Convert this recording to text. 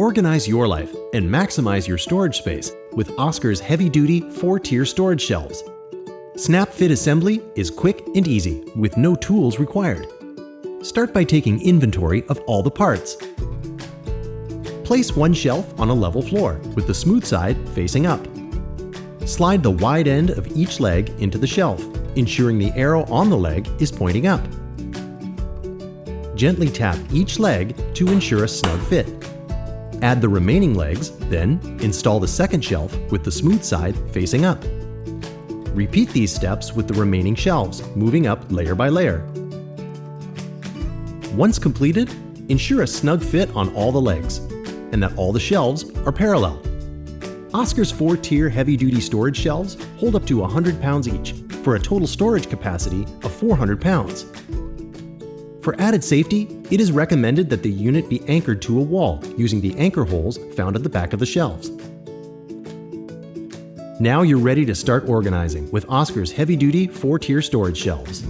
Organize your life and maximize your storage space with Oskar's heavy-duty 4-tier storage shelves. Snap-fit assembly is quick and easy with no tools required. Start by taking inventory of all the parts. Place one shelf on a level floor with the smooth side facing up. Slide the wide end of each leg into the shelf, ensuring the arrow on the leg is pointing up. Gently tap each leg to ensure a snug fit. Add the remaining legs, then install the second shelf with the smooth side facing up. Repeat these steps with the remaining shelves, moving up layer by layer. Once completed, ensure a snug fit on all the legs, and that all the shelves are parallel. Oskar's 4-tier heavy-duty storage shelves hold up to 100 pounds each, for a total storage capacity of 400 pounds. For added safety, it is recommended that the unit be anchored to a wall using the anchor holes found at the back of the shelves. Now you're ready to start organizing with Oskar's heavy-duty 4-tier storage shelves.